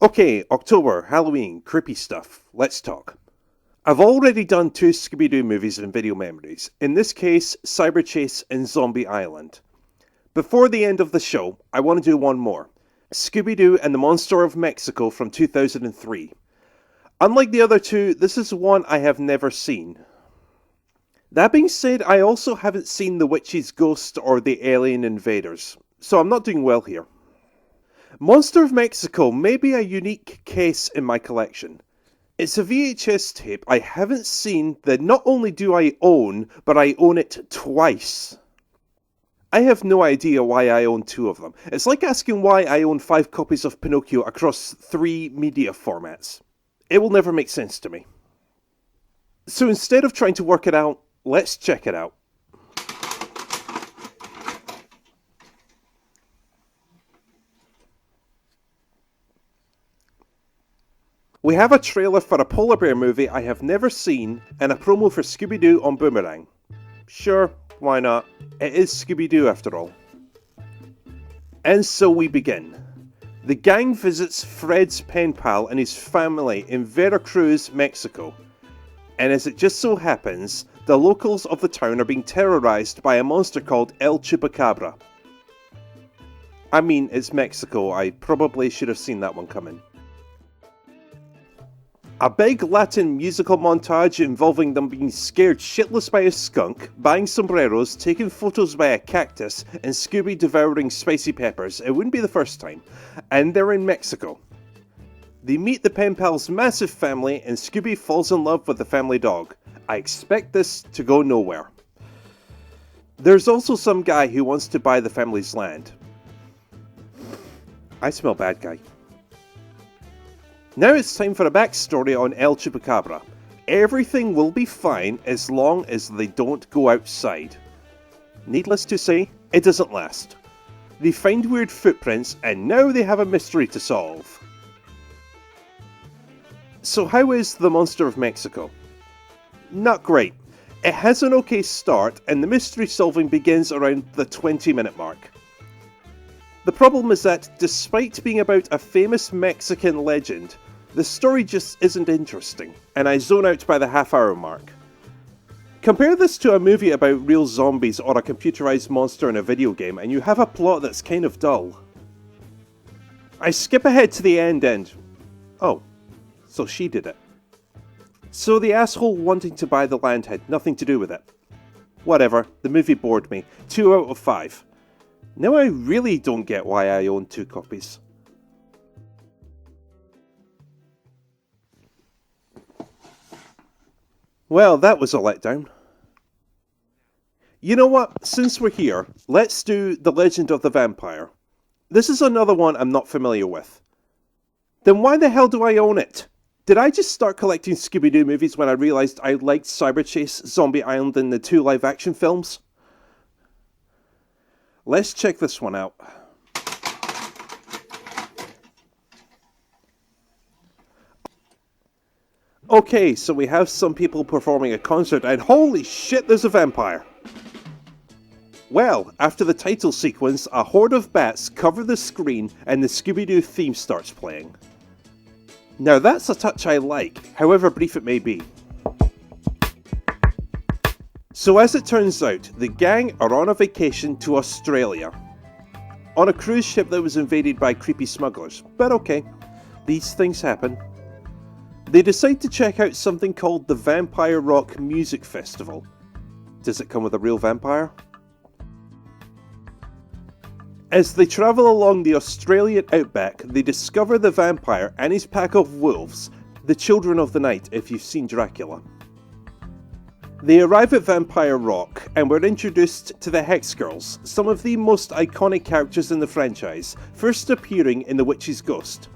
Okay, October, Halloween, creepy stuff. Let's talk. I've already done two Scooby Doo movies in video memories. In this case, Cyber Chase and Zombie Island. Before the end of the show, I want to do one more. Scooby Doo and the Monster of Mexico from 2003. Unlike the other two, this is one I have never seen. That being said, I also haven't seen The Witch's Ghost or The Alien Invaders, so I'm not doing well here. Monster of Mexico may be a unique case in my collection. It's a VHS tape I haven't seen that not only do I own, but I own it twice. I have no idea why I own two of them. It's like asking why I own 5 copies of Pinocchio across 3 media formats. It will never make sense to me. So instead of trying to work it out, let's check it out. We have a trailer for a polar bear movie I have never seen and a promo for Scooby Doo on Boomerang. Sure, why not? It is Scooby Doo after all. And so we begin. The gang visits Fred's pen pal and his family in Veracruz, Mexico. And as it just so happens, the locals of the town are being terrorized by a monster called El Chupacabra. I mean, it's Mexico, I probably should have seen that one coming. A big Latin musical montage involving them being scared shitless by a skunk, buying sombreros, taking photos by a cactus, and Scooby devouring spicy peppers. It wouldn't be the first time. And they're in Mexico. They meet the pen pal's massive family, and Scooby falls in love with the family dog. I expect this to go nowhere. There's also some guy who wants to buy the family's land. I smell bad guy. Now it's time for a backstory on El Chupacabra. Everything will be fine as long as they don't go outside. Needless to say, it doesn't last. They find weird footprints and now they have a mystery to solve. So how is The Monster of Mexico? Not great. It has an okay start and the mystery solving begins around the 20-minute mark. The problem is that, despite being about a famous Mexican legend, the story just isn't interesting, and I zone out by the half-hour mark. Compare this to a movie about real zombies or a computerized monster in a video game, and you have a plot that's kind of dull. I skip ahead to the end and... oh, so she did it. So the asshole wanting to buy the land had nothing to do with it. Whatever, the movie bored me. 2 out of 5. Now I really don't get why I own 2 copies. Well, that was a letdown. You know what? Since we're here, let's do The Legend of the Vampire. This is another one I'm not familiar with. Then why the hell do I own it? Did I just start collecting Scooby Doo movies when I realised I liked Cyber Chase, Zombie Island and the 2 live-action films? Let's check this one out. Okay, so we have some people performing a concert and holy shit, there's a vampire! Well, after the title sequence, a horde of bats cover the screen and the Scooby Doo theme starts playing. Now that's a touch I like, however brief it may be. So as it turns out, the gang are on a vacation to Australia. On a cruise ship that was invaded by creepy smugglers. But okay, these things happen. They decide to check out something called the Vampire Rock Music Festival. Does it come with a real vampire? As they travel along the Australian outback, they discover the vampire and his pack of wolves, the children of the night if you've seen Dracula. They arrive at Vampire Rock and we're introduced to the Hex Girls, some of the most iconic characters in the franchise, first appearing in The Witch's Ghost.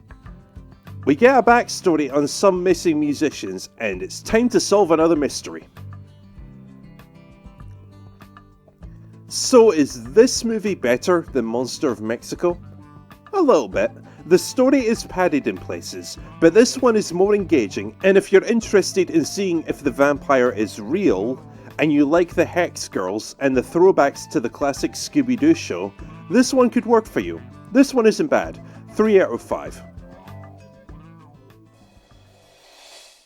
We get a backstory on some missing musicians and it's time to solve another mystery. So is this movie better than Monster of Mexico? A little bit. The story is padded in places, but this one is more engaging, and if you're interested in seeing if the vampire is real, and you like the Hex Girls and the throwbacks to the classic Scooby Doo show, this one could work for you. This one isn't bad. 3 out of 5.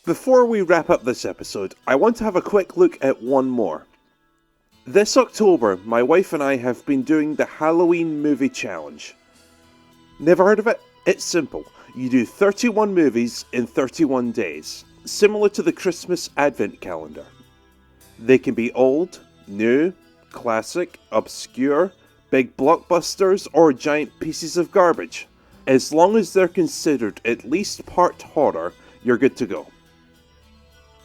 Before we wrap up this episode, I want to have a quick look at one more. This October, my wife and I have been doing the Halloween Movie Challenge. Never heard of it? It's simple. You do 31 movies in 31 days, similar to the Christmas Advent calendar. They can be old, new, classic, obscure, big blockbusters, or giant pieces of garbage. As long as they're considered at least part horror, you're good to go.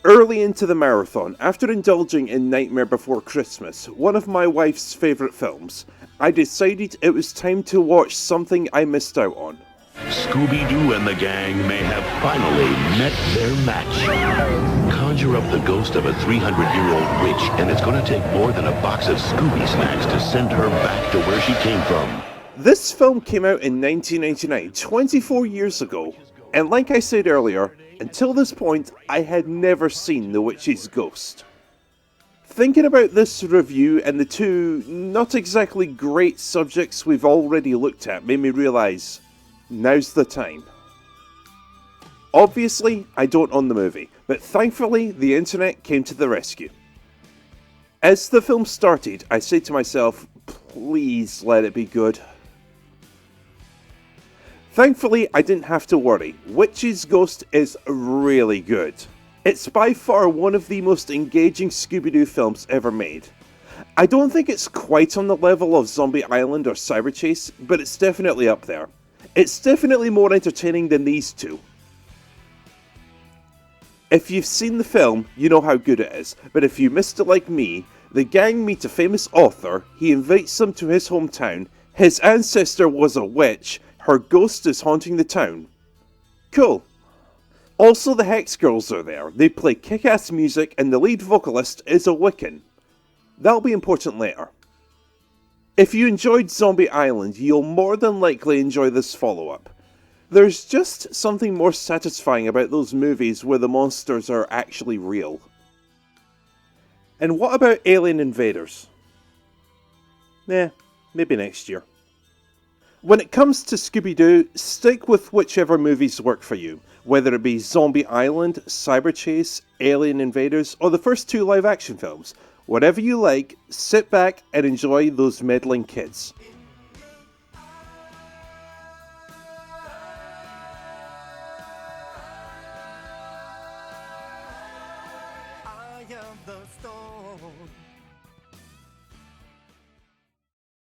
Early into the marathon, after indulging in Nightmare Before Christmas, one of my wife's favourite films, I decided it was time to watch something I missed out on. Scooby Doo and the gang may have finally met their match. Conjure up the ghost of a 300-year-old witch, and it's going to take more than a box of Scooby snacks to send her back to where she came from. This film came out in 1999, 24 years ago, and like I said earlier, until this point, I had never seen The Witch's Ghost. Thinking about this review and the two not exactly great subjects we've already looked at made me realise, now's the time. Obviously, I don't own the movie, but thankfully the internet came to the rescue. As the film started, I said to myself, please let it be good. Thankfully, I didn't have to worry. Witch's Ghost is really good. It's by far one of the most engaging Scooby Doo films ever made. I don't think it's quite on the level of Zombie Island or Cyberchase, but it's definitely up there. It's definitely more entertaining than these two. If you've seen the film, you know how good it is, but if you missed it like me, the gang meet a famous author, he invites them to his hometown, his ancestor was a witch, her ghost is haunting the town. Cool. Also, the Hex Girls are there. They play kick-ass music and the lead vocalist is a Wiccan. That'll be important later. If you enjoyed Zombie Island, you'll more than likely enjoy this follow-up. There's just something more satisfying about those movies where the monsters are actually real. And what about Alien Invaders? Maybe next year. When it comes to Scooby-Doo, stick with whichever movies work for you, whether it be Zombie Island, Cyberchase, Alien Invaders, or the first two live-action films. Whatever you like, sit back and enjoy those meddling kids. I am the stone.